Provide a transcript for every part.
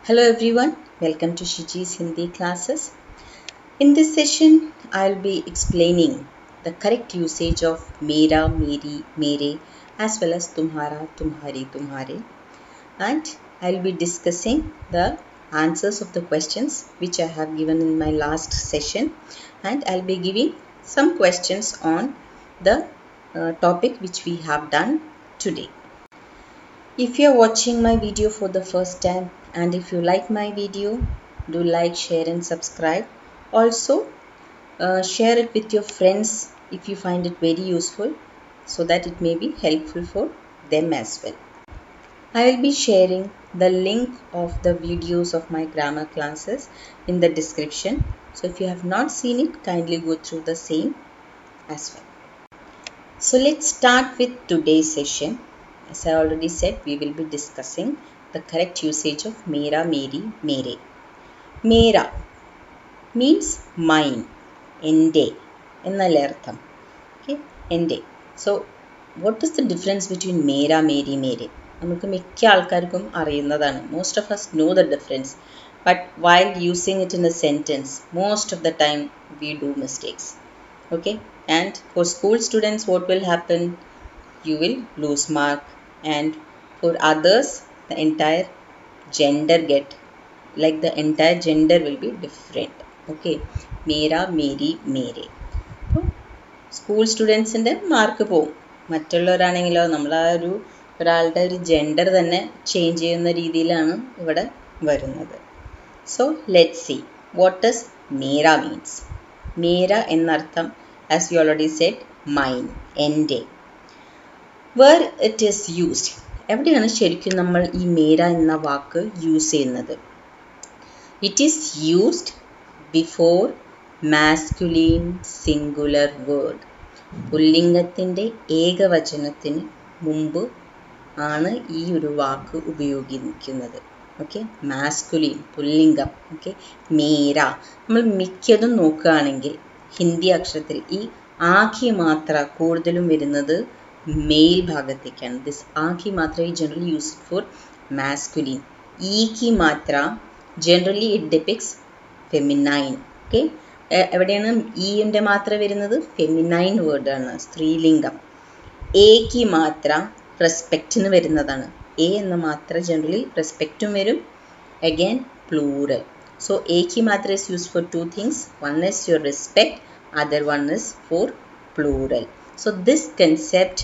Hello everyone, welcome to Shiji's Hindi classes. In this session, I'll be explaining the correct usage of mera, meri, mere as well as tumhara, tumhari, tumhare, and I'll be discussing the answers of the questions which I have given in my last session, and I'll be giving some questions on the topic which we have done today. If you are watching my video for the first time and if you like my video, do like, share and subscribe. Also, share it with your friends if you find it very useful so that it may be helpful for them as well. I will be sharing the link of the videos of my grammar classes in the description. So if you have not seen it, kindly go through the same as well. So let's start with today's session. As I already said, we will be discussing the correct usage of mera, meri, mere. Mera means mine, ende എന്നല്ലേ അർത്ഥം. Okay, ende. So what is the difference between mera, meri, mere? നമുക്ക് മിക്ക ആൾക്കാർക്കും അറിയുന്നതാണ്. Most of us know the difference. But while using it in a sentence, most of the time we do mistakes. Okay, and for school students what will happen? You will lose mark, and for others the entire gender will be different. Okay, mera, meri, mere. School സ്റ്റുഡൻസിൻ്റെ mark പോവും. മറ്റുള്ളവരാണെങ്കിലോ നമ്മൾ ഒരാളുടെ ഒരു gender തന്നെ change ചെയ്യുന്ന രീതിയിലാണ് ഇവിടെ വരുന്നത്. So let's see what does മേര മീൻസ്. മേര എന്നർത്ഥം as you already said mine, എൻ്റെ. വേർ ഇറ്റ് ഈസ് യൂസ്ഡ്, എവിടെയാണ് ശരിക്കും നമ്മൾ ഈ മേര എന്ന വാക്ക് യൂസ് ചെയ്യുന്നത്? It is used before masculine singular word. പുല്ലിംഗത്തിൻ്റെ ഏകവചനത്തിന് മുമ്പ് ആണ് ഈ ഒരു വാക്ക് ഉപയോഗിക്കുന്നത്. ഓക്കെ, മാസ്കുലിൻ പുല്ലിംഗം. ഓക്കെ, മേര. നമ്മൾ മിക്കതും നോക്കുകയാണെങ്കിൽ ഹിന്ദി അക്ഷരത്തിൽ ഈ ആഖി മാത്ര കൂടുതലും വരുന്നത് മെയിൽ ഭാഗത്തേക്കാണ്. ദിസ് ആഖി മാത്ര ഈ ജനറലി യൂസ്ഡ് ഫോർ മാസ്കുലിൻ. ഈക്കി മാത്ര ജനറലി ഇറ്റ് ഡിപിക്സ് ഫെമിനൈൻ. ഓക്കെ, എവിടെയാണ് ഈൻ്റെ മാത്ര വരുന്നത്? ഫെമിനൈൻ വേർഡാണ്, സ്ത്രീലിംഗം. എക്ക് മാത്ര റെസ്പെക്റ്റിന് വരുന്നതാണ്. എ എന്ന മാത്ര ജനറലി റെസ്പെക്റ്റും വരും, അഗൈൻ പ്ലൂറൽ. സോ എക്ക് മാത്ര is used for two things. One is your respect, other one is for plural. So this concept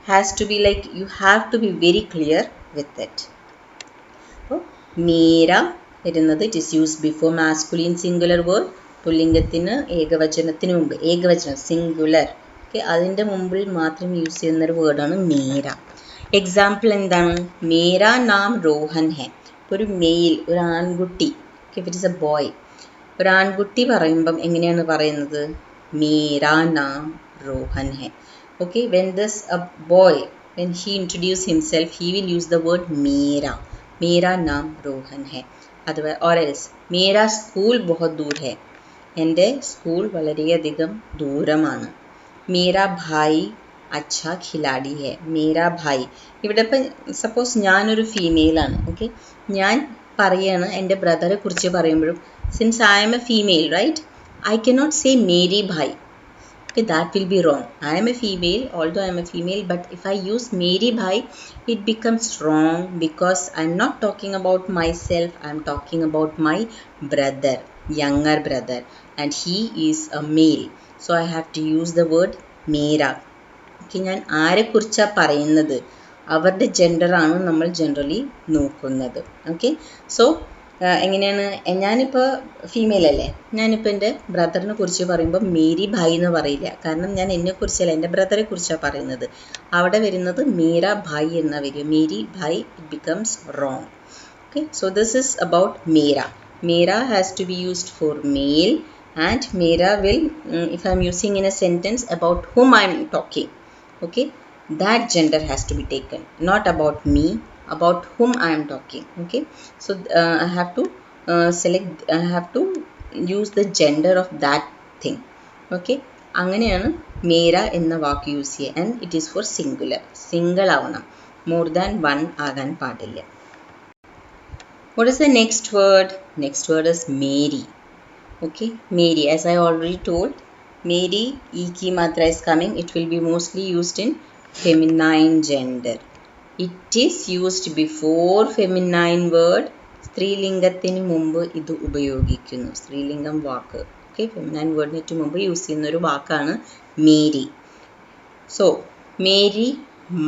has to be like, you have to be very clear with it. So mera വരുന്നത് it is used before masculine singular word. പുല്ലിംഗത്തിന് ഏകവചനത്തിന് മുമ്പ്, ഏകവചനം singular. Okay, അതിൻ്റെ മുമ്പിൽ മാത്രം use ചെയ്യുന്ന ഒരു വേർഡാണ് മേര. Example എന്താണ്? മേര നാം രോഹൻ ഹെ. ഇപ്പോൾ ഒരു മെയിൽ, ഒരു ആൺകുട്ടി, okay, it is A boy. ഒരു ആൺകുട്ടി പറയുമ്പം എങ്ങനെയാണ് പറയുന്നത്? मेरा नाम रोहन है. Okay, when this a boy, when he introduce himself, he will use the word मेरा. मेरा नाम रोहन है. अथवा or else मेरा स्कूल बहुत दूर है. എൻ്റെ സ്കൂൾ വളരെയധികം ദൂരമാണ്. मेरा भाई अच्छा खिलाड़ी है. मेरा भाई, ഇവിടെ ഇപ്പം സപ്പോസ് ഞാനൊരു ഫീമെയിലാണ്. ഓക്കെ, ഞാൻ പറയാണ് എൻ്റെ ബ്രദറെ കുറിച്ച് പറയുമ്പോഴും, since I am a female, right, I cannot say Meri bhai. Okay, that will be wrong. I am a female, although I am a female, but if I use Meri bhai, it becomes wrong because I am not talking about myself. I am talking about my brother, younger brother, and he is a male. So I have to use the word Mera. Okay, ഞാൻ ആരെക്കുറിച്ചാണ് പറയുന്നത്? അവരുടെ ജെൻഡറാണ് നമ്മൾ generally നോക്കുന്നത്. Okay, so എങ്ങനെയാണ്? ഞാനിപ്പോൾ female അല്ലേ, ഞാനിപ്പോൾ എൻ്റെ ബ്രദറിനെ കുറിച്ച് പറയുമ്പോൾ മേരി ഭായ് എന്ന് പറയില്ല. കാരണം ഞാൻ എന്നെക്കുറിച്ചല്ല, എൻ്റെ ബ്രദറെ കുറിച്ചാണ് പറയുന്നത്. അവിടെ വരുന്നത് മേര ഭായ് എന്ന വരിക. മേരി ഭായ്, it becomes wrong. Okay, so this is about മേര. മേര has to be used for male, and മേര will, if I am using in a sentence about whom I am talking, okay, that gender has to be taken, not about me, about whom I am talking. Okay, so I have to I have to use the gender of that thing. Okay, അങ്ങനെയാണ് മേര എന്ന വാക്ക് use ചെയ്യുക. And it is for singular, single ആവണം, more than one ആകാൻ പാടില്ല. What is the next word? Next word is Mary. Okay, Mary. As I already told, Mary, E ki matra is coming. It will be mostly used in feminine gender. It is used before feminine word. സ്ത്രീലിംഗത്തിന് മുമ്പ് ഇത് ഉപയോഗിക്കുന്നു. സ്ത്രീലിംഗം വാക്ക്. Okay, feminine വേർഡിന് മുമ്പ് use ചെയ്യുന്ന ഒരു വാക്കാണ് Mary. So मेरी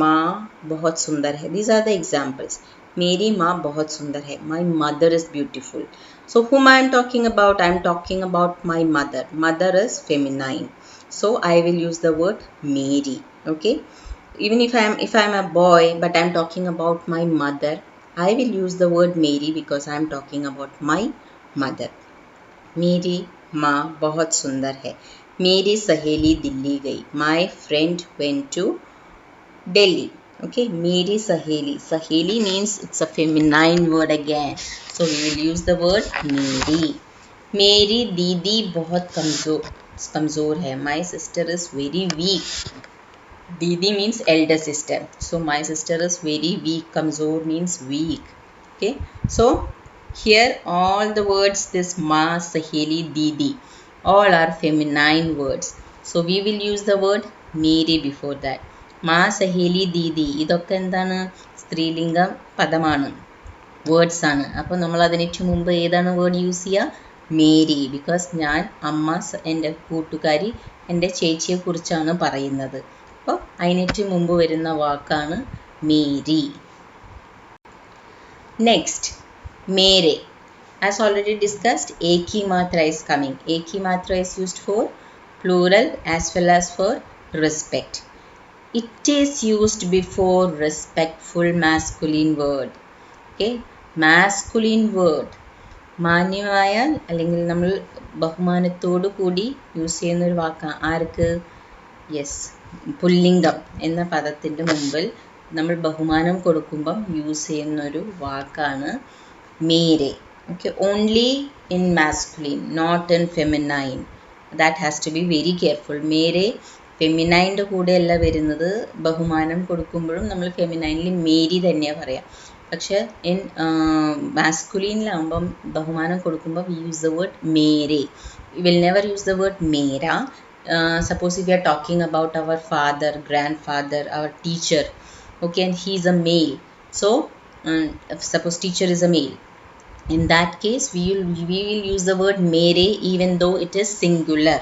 माँ बहुत सुंदर है. These are the examples. मेरी माँ बहुत सुंदर है. My mother is beautiful. So whom I am talking about? I am talking about my mother. Mother is feminine. So I will use the word Mary. Okay. Even if I am a boy, but I am talking about my mother, I will use the word Mary because I am talking about my mother. मेरी माँ बहुत सुंदर है. मेरी सहेली दिल्ली गई. My friend went to Delhi. Okay, मेरी सहेली. सहेली means it's a feminine word again. So we will use the word मेरी. मेरी दीदी बहुत कमजोर है. My sister is very weak. दीदी means elder sister. So my sister is very weak. कमजोर means weak. Okay, so here all the words, this ma, saheli, didi, all are feminine words. So we will use the word mere before that. Ma, saheli, didi, ഇതൊക്കെ എന്താണ്? സ്ത്രീലിംഗം പദമാണ്, words ആണ്. അപ്പോൾ നമ്മൾ അതിനു മുമ്പ് ഏതാണ് വേർഡ് യൂസ് ചെയ്യുക? മേരി. ബിക്കോസ് ഞാൻ അമ്മ, എൻ്റെ കൂട്ടുകാരി, എൻ്റെ ചേച്ചിയെ കുറിച്ചാണ് പറയുന്നത്. അപ്പോൾ അതിനു മുമ്പ് വരുന്ന വാക്കാണ് മേരി. നെക്സ്റ്റ് मेरे. As already discussed, एक ही मात्रा is coming. एक ही मात्रा is used for plural as well as for respect. It is used before respectful masculine word. Okay, masculine word മാന്യമായ അല്ലെങ്കിൽ നമ്മൾ ബഹുമാനത്തോടു കൂടി യൂസ് ചെയ്യുന്ന ഒരു വാക്കാണ്. ആർക്ക്? യെസ്, പുല്ലിംഗം എന്ന പദത്തിൻ്റെ മുമ്പിൽ നമ്മൾ ബഹുമാനം കൊടുക്കുമ്പം യൂസ് ചെയ്യുന്ന ഒരു വാക്കാണ് മേരെ. Okay, only in masculine, not in feminine. That has to be very careful. മേരെ ഫെമിനൈൻ്റെ കൂടെയല്ല വരുന്നത്. ബഹുമാനം കൊടുക്കുമ്പോഴും നമ്മൾ ഫെമിനൈനിൽ മേരി തന്നെയാണ് പറയാം. പക്ഷെ ഇൻ മാസ്കുലീനിലാകുമ്പം ബഹുമാനം കൊടുക്കുമ്പോൾ വി യൂസ് ദ വേർഡ് മേരെ. We will never use the word മേര. Suppose if we are talking about our father, grandfather, our teacher, okay, and he is a male. So suppose teacher is a male. In that case, we will use the word mere even though it is singular.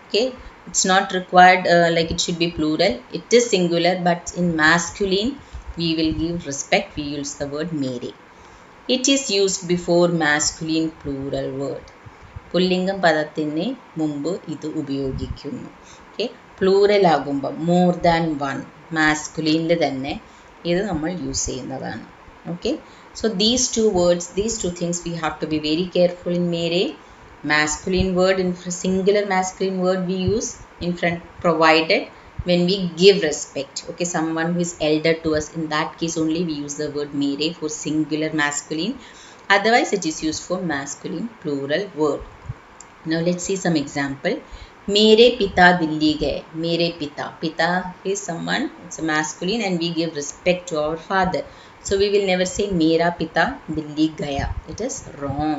Okay, it's not required like it should be plural. It is singular, but in masculine we will give respect. We use the word mere. It is used before masculine plural word. പുല്ലിംഗം പദത്തിന് മുമ്പ് ഇത് ഉപയോഗിക്കുന്നു. Okay, plural ആകുമ്പോൾ more than one, മാസ്കുലിനിൽ തന്നെ ഇത് നമ്മൾ use ചെയ്യുന്നതാണ്. Okay, so these two words, these two things we have to be very careful in mere. Masculine word, in singular masculine word we use in front provided when we give respect. Okay, someone who is elder to us, in that case only we use the word mere for singular masculine. Otherwise it is used for masculine plural word. Now let's see some example. मेरे पिता दिल्ली गए. मेरे पिता, पिता is someone, it's a masculine and we give respect to our father. So we will never say मेरा पिता दिल्ली गया. It is wrong.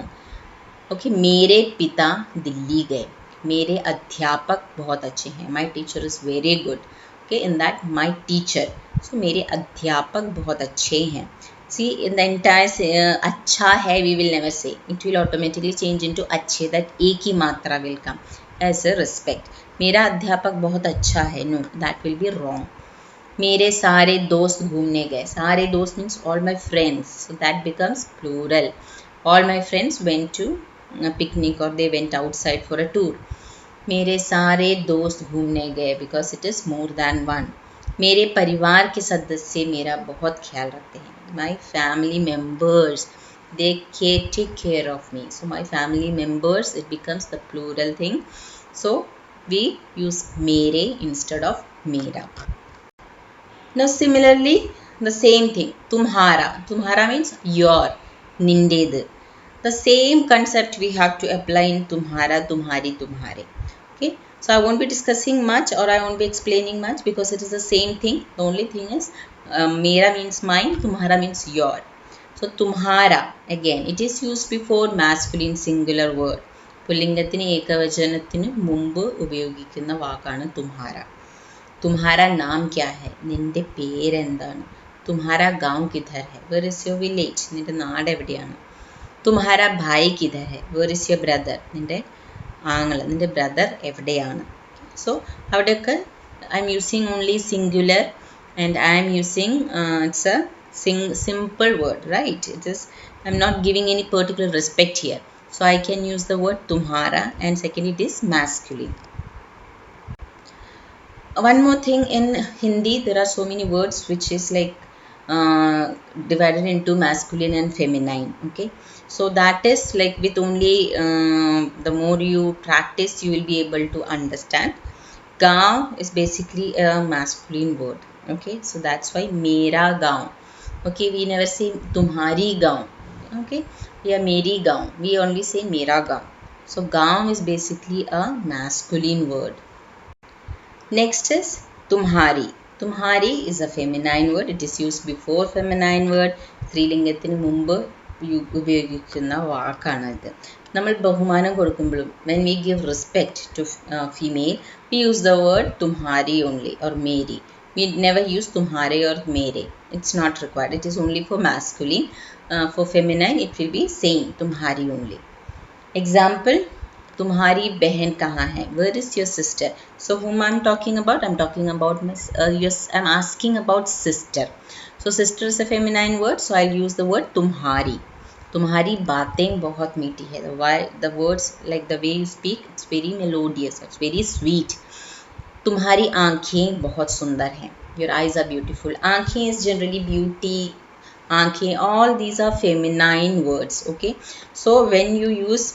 Okay, मेरे पिता दिल्ली गए. मेरे अध्यापक बहुत अच्छे हैं. My teacher is very good. Okay, in that my teacher. So मेरे अध्यापक बहुत अच्छे हैं. See, in the entire अच्छा है we will never say. It will automatically change into अच्छे. That एक ही मात्रा will come as a respect. मेरा अध्यापक बहुत अच्छा है. No, that will be wrong. मेरे सारे दोस्त घूमने गए. सारे दोस्त means all my friends. So that becomes plural. All my friends went to a picnic or they went outside for a tour. मेरे सारे दोस्त घूमने गए because it is more than one. मेरे परिवार के सदस्य मेरा बहुत ख्याल रखते हैं. My family members, they take care of me. So my family members, it becomes the plural thing. So we use mere instead of mera. Now similarly the same thing, tumhara. Tumhara means your, nindedu. The same concept we have to apply in tumhara, tumhari, tumhare. Okay, so I won't be discussing much or I won't be explaining much because it is the same thing. The only thing is mera means mine, tumhara means your. So tumhara, again, it is used before masculine singular word. പുല്ലിംഗത്തിന് ഏകവചനത്തിന് മുമ്പ് ഉപയോഗിക്കുന്ന വാക്കാണ് തുമ്ഹാര. തുമ്ഹാര നാം ക്യാ ഹെ, നിന്റെ പേരെന്താണ്? തുമ്ഹാര ഗാവ് കിധർ ഹെ, where is your village, നിന്റെ നാട് എവിടെയാണ്? തുമ്ഹാര ഭായ് കിധർ ഹെ, വേർ ഇസ് യുവർ ബ്രദർ, നിന്റെ ആങ്ങള, നിന്റെ ബ്രദർ എവിടെയാണ്? സോ അവിടെയൊക്കെ I am using only singular and I am using it's a simple word, right? It is, I'm not giving any particular respect here, so I can use the word tumhara, and second, it is masculine. One more thing, in Hindi there are so many words which is like divided into masculine and feminine. Okay, so that is like with only the more you practice, you will be able to understand. Gaon is basically a masculine word. Okay, so that's why mera gaon. Okay, we never say tumhari gaon. Okay, yeah, meri gaon, we only say mera gaon. So gaon is basically a masculine word. Next is tumhari. Tumhari is a feminine word. It is used before feminine word. സ്ത്രീലിംഗത്തിന് മുമ്പ് ഉപയോഗിക്കുന്ന വാക്കാണിത്. നമ്മൾ ബഹുമാനം കൊടുക്കുമ്പോഴും when we give respect to female, we use the word tumhari only or meri. We never use tumhare or mere. It's not required. It is only for masculine. For feminine, it will be same, tumhari only. Example, tumhari behan kahan hai, where is your sister? So whom I'm talking about? I'm talking about my yes, I'm asking about sister. So sister is a feminine word, so I'll use the word tumhari. तुम्हारी बातें बहुत मीठी है. Why the words, like the way you speak, it's very melodious, it's very sweet. तुम्हारी आँखें बहुत सुंदर हैं. Your eyes are beautiful. आँखें is generally beauty. आँखें, all these are feminine words. Okay, so when you use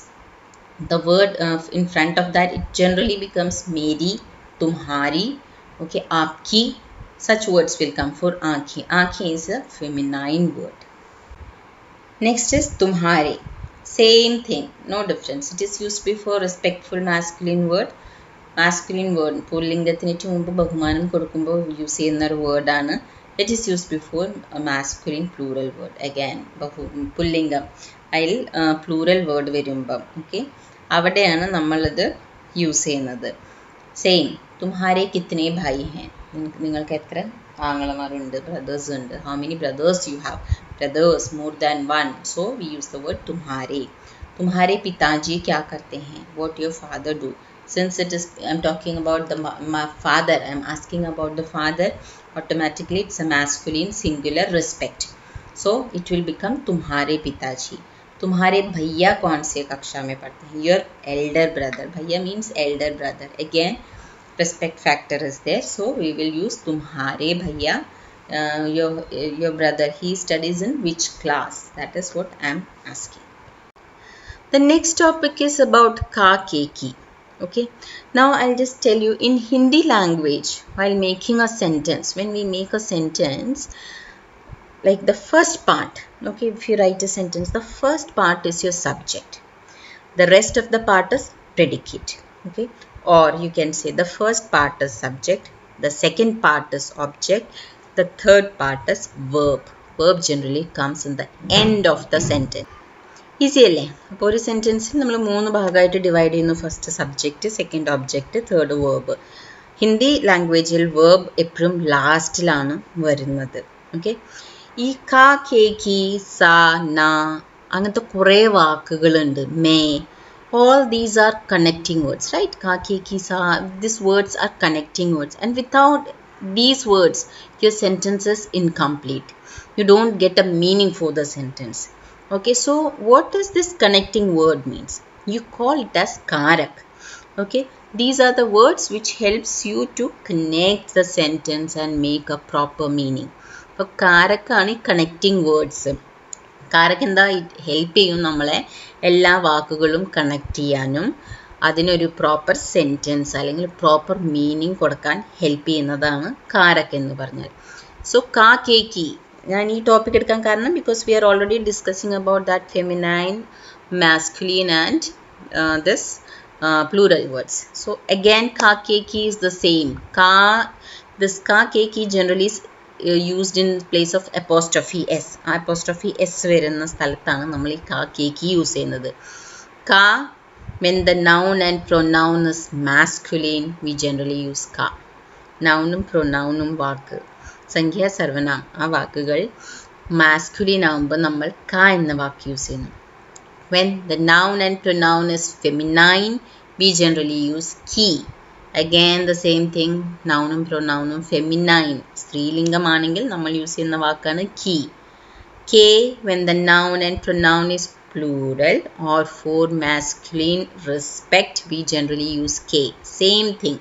the word in front of that, it generally becomes मेरी, तुम्हारी, okay, आपकी. Such words will come for आँखें. आँखें is a feminine word. Next is tumhare. Same thing, no difference. It is used before respectful masculine word. Masculine word, പുല്ലിംഗത്തിന് മുമ്പ് ബഹുമാനം കൊടുക്കുമ്പോൾ use ചെയ്യുന്ന ഒരു വേർഡാണ്. It is used before a masculine plural word. Again, പുല്ലിംഗം അതിൽ plural word വരുമ്പം, okay, അവിടെയാണ് നമ്മളിത് യൂസ് ചെയ്യുന്നത്. സെയിം, തുമ്ഹാരെ കിത്തനെ ഭായി ഹെ, നിങ്ങൾക്ക് എത്ര ആങ്ങളമാരുണ്ട്, ബ്രദേഴ്സ് ഉണ്ട്. How many brothers you have? brothers, more than one, so we use the word tumhare. Tumhare पिताजी क्या करते हैं? What your father do? Since it is, I'm talking about my father, I'm asking about the father, automatically it's a masculine singular respect, so it will become tumhare पिताजी. तुम्हारे भैया कौन से कक्षा में पढ़ते हैं? Your elder brother. भैया means elder brother. Again, respect factor is there, so we will use तुम्हारे भैया. Your brother, he studies in which class? That is what I am asking. The next topic is about ka ke ki. Okay, now I'll just tell you, in Hindi language, while making a sentence, when we make a sentence, like the first part, okay, if you write a sentence, the first part is your subject, the rest of the part is predicate. Okay, or you can say the first part is subject, the second part is object, the third part is verb. Verb generally comes in the end of the sentence. Easy അല്ലേ? അപ്പോൾ ഒരു സെൻറ്റൻസിൽ നമ്മൾ 3 ഭാഗമായിട്ട് divide ചെയ്യുന്നു. First subject, second object, third verb. Hindi ലാംഗ്വേജിൽ verb എപ്പോഴും ലാസ്റ്റിലാണ് വരുന്നത്. Okay, ഈ ക, കെ, കി, സ, ന അങ്ങനത്തെ കുറേ വാക്കുകളുണ്ട്. May, all these are connecting words, right? Ka, ke, ki, sa, these words are connecting words, and without these words your sentence is incomplete. You don't get a meaning for the sentence. Okay, so what does this connecting word means? You call it as karak. Okay, these are the words which helps you to connect the sentence and make a proper meaning. So karak aanu connecting words. Karak എന്താ, help ചെയ്യും നമ്മളെ എല്ലാ വാക്കുകളും connect ചെയ്യാനും അതിനൊരു proper sentence അല്ലെങ്കിൽ proper meaning കൊടുക്കാൻ help ചെയ്യുന്നതാണ് കാരക്ക് എന്ന് പറഞ്ഞാൽ. സോ കാ, കെ, കി, ഞാൻ ഈ ടോപ്പിക് എടുക്കാൻ കാരണം because we are already discussing about that feminine, masculine and this plural words. So again, ka, ke, ki is the same. Ka, this ka, ke, ki generally is used in place of apostrophe s. Apostrophe s വരുന്ന സ്ഥലത്താണ് നമ്മൾ ഈ ka ke ki use ചെയ്യുന്നത്. Ka, when the noun and pronoun is masculine, we generally use ka. നൗണും പ്രൊനൗണും വാക്ക്, സംഖ്യാ സർവനാം, ആ വാക്കുകൾ masculine ആകുമ്പോൾ നമ്മൾ ka എന്ന വാക്ക് യൂസ് ചെയ്യുന്നു. When the noun and pronoun is feminine, we generally use ki. Again the same thing, nounum pronounum feminine, സ്ത്രീലിംഗമാണെങ്കിൽ നമ്മൾ use ചെയ്യുന്ന വാക്കാണ് ki. K, when the noun and pronoun is plural or for masculine respect, we generally use k. Same thing,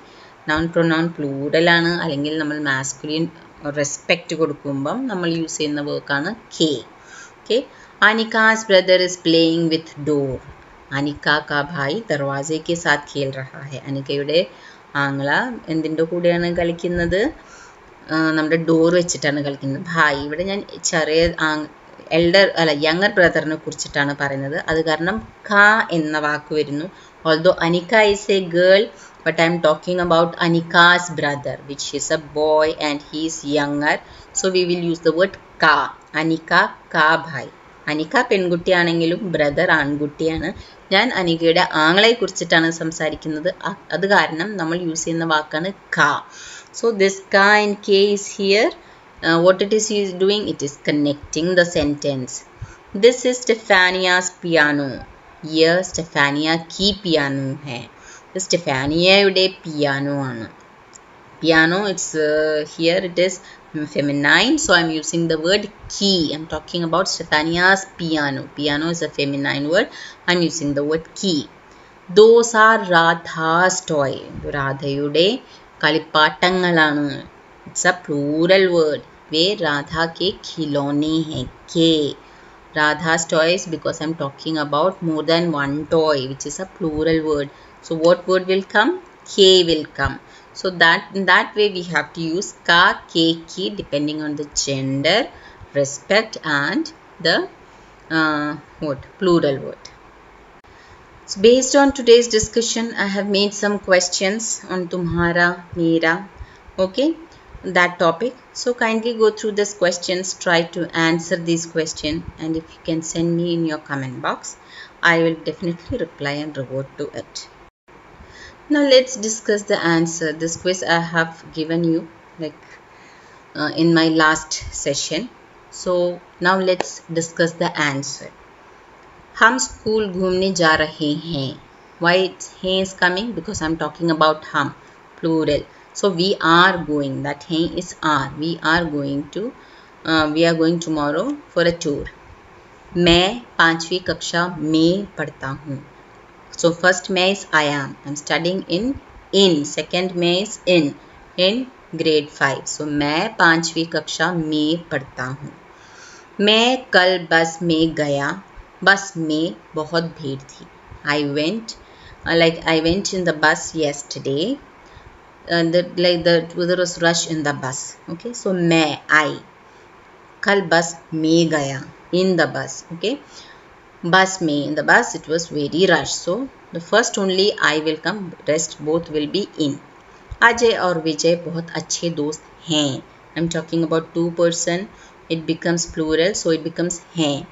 noun pronoun plural ആണ് അല്ലെങ്കിൽ നമ്മൾ masculine respect കൊടുക്കുമ്പം നമ്മൾ use ചെയ്യുന്ന വാക്കാണ് k. Okay, Anika's brother is playing with door. Anika का भाई दरवाजे के साथ खेल रहा है. അനിക്കയുടെ ആങ്ങള എന്തിൻ്റെ കൂടെയാണ് കളിക്കുന്നത്? നമ്മുടെ ഡോർ വെച്ചിട്ടാണ് കളിക്കുന്നത്. ഭായ്, ഇവിടെ ഞാൻ ചെറിയ യങ്ങർ ബ്രദറിനെ കുറിച്ചിട്ടാണ് പറയുന്നത്. അത് കാരണം ക എന്ന വാക്ക് വരുന്നു. Although Anika is a girl, but I am talking about Anika's brother, which is a boy and he is younger. So we will use the word ka. Anika ka bhai. Anika പെൺകുട്ടിയാണെങ്കിലും ബ്രദർ ആൺകുട്ടിയാണ്. ഞാൻ അനികയുടെ ആങ്ങളെ കുറിച്ചിട്ടാണ് സംസാരിക്കുന്നത്. അത് കാരണം നമ്മൾ യൂസ് ചെയ്യുന്ന വാക്കാണ് ka. So this ka and k is here. What it is he is doing? It is connecting the sentence. This is Stephania's piano. Here Stephania की piano है. സ്റ്റെഫാനിയയുടെ പിയാനോ ആണ്. Piano, it's here it is feminine, so I'm using the word ki. I'm talking about Stephania's piano. Piano is a feminine word. I'm using the word ki. Those are Radha's toy. രാധയുടെ കളിപ്പാട്ടങ്ങളാണ്. It's a plural word. वे राधा के खिलौने हैं. के Radha's toys, because I'm talking about more than one toy, which is a plural word. So what word will come? K will come. So that in that way we have to use ka, ke, ki depending on the gender, respect and the plural word. So based on today's discussion, I have made some questions on tumhara, mera, okay, that topic. So kindly go through these questions, try to answer these questions, and if you can send me in your comment box, I will definitely reply and revert to it. Now let's discuss the answer. This quiz I have given you in my last session. So now let's discuss the answer. हम school घूमने जा रहे हैं. Why he is coming? Because I'm talking about हम, plural. So we are going. That he is are. We are going tomorrow for a tour. मैं 5वीं कक्षा में पढ़ता हूँ. So first may is I am. I'm studying in. Second may is in grade 5. So मैं 5वीं कक्षा में पढ़ता हूँ. मैं कल बस में गया. बस में बहुत भीड़ थी. I went in the bus yesterday. There was rush in the bus. Okay, so मैं I. कल बस में गया. In the bus. Okay. Bus में, in the bus it was very rush, so the first only I will come, rest both will be in. Ajay और विजय बहुत अच्छे दोस्त हैं. I'm talking about two person, it becomes plural, so it becomes हैं.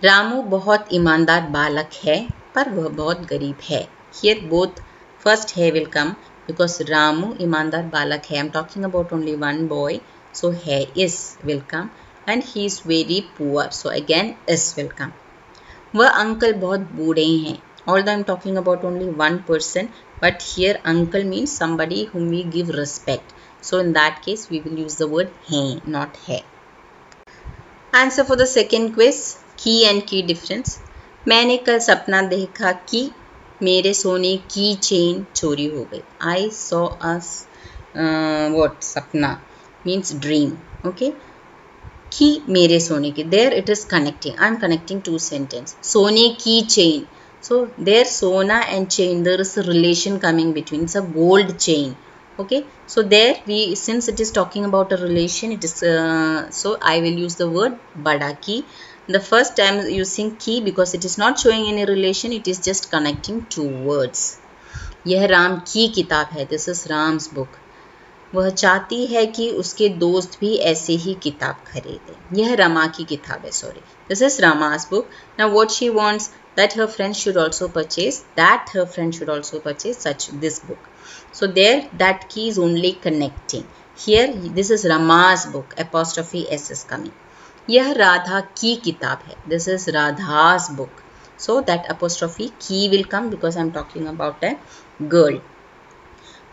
रामू बहुत ईमानदार बालक है पर वह बहुत गरीब है. Here both first है will come because रामू ईमानदार बालक है. I'm talking about only one boy, so है is will come. And he is very poor, so again is will come. वह अंकल बहुत बूढ़े हैं. Although I'm talking about only one person, but here uncle means somebody whom we give respect. So in that case we will use the word हैं, not है. Answer for the second quiz, key and key difference. मैंने कल सपना देखा कि मेरे सोने की चेन चोरी हो गई. I saw सपना means dream. Okay. की मेरे सोने की, there it is connecting. I am connecting two sentences. सोने की chain. So there sona and chain, there is a relation coming between. It's a gold chain. Okay. So there since it is talking about a relation, it is so I will use the word bada ki. The first I am using ki because it is not showing any relation. It is just connecting two words. यह राम की किताब है. This is Ram's book. वह चाहती है कि उसके दोस्त भी ऐसे ही किताब खरीदें। यह रमा की किताब है, sorry, this is Rama's book. Now what she wants that her friends should also purchase such this book. So there that key is only connecting. Here this is Rama's book, apostrophe s is coming. यह राधा की किताब है, this is Radha's book. So that apostrophe key will come because I am talking about a girl.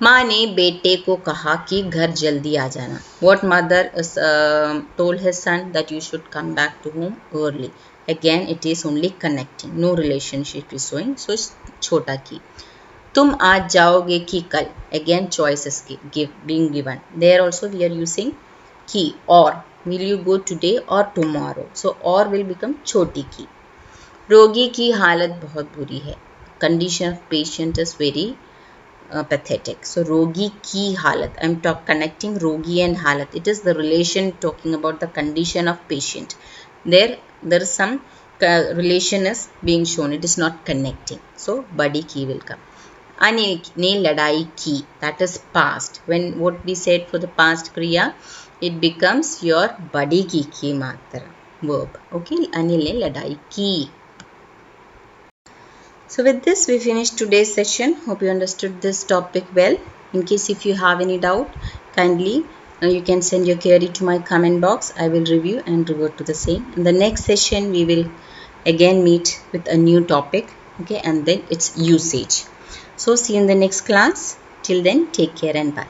माँ ने बेटे को कहा कि घर जल्दी आ जाना. What mother told his son that you should come back to home early. Again it is only connecting, no relationship is showing, so it's छोटा की. तुम आज जाओगे कि कल. Again choice is being given. There also we are using की. Or will you go today or tomorrow. So or will become छोटी की. रोगी की हालत बहुत बुरी है. Condition of patient is very pathetic. So rogi ki halat, I am connecting rogi and halat. It is the relation talking about the condition of patient. There is some relation is being shown, it is not connecting. So badi ki will come. Ane ne ladai ki, that is past. When what we said for the past kriya, it becomes your badi ki matra verb. Okay, anil ne ladai ki. So with this we finished today's session. Hope you understood this topic well. In case if you have any doubt, kindly you can send your query to my comment box. I will review and revert to the same. In the next session we will again meet with a new topic, okay, and then its usage. So see you in the next class. Till then, take care and bye.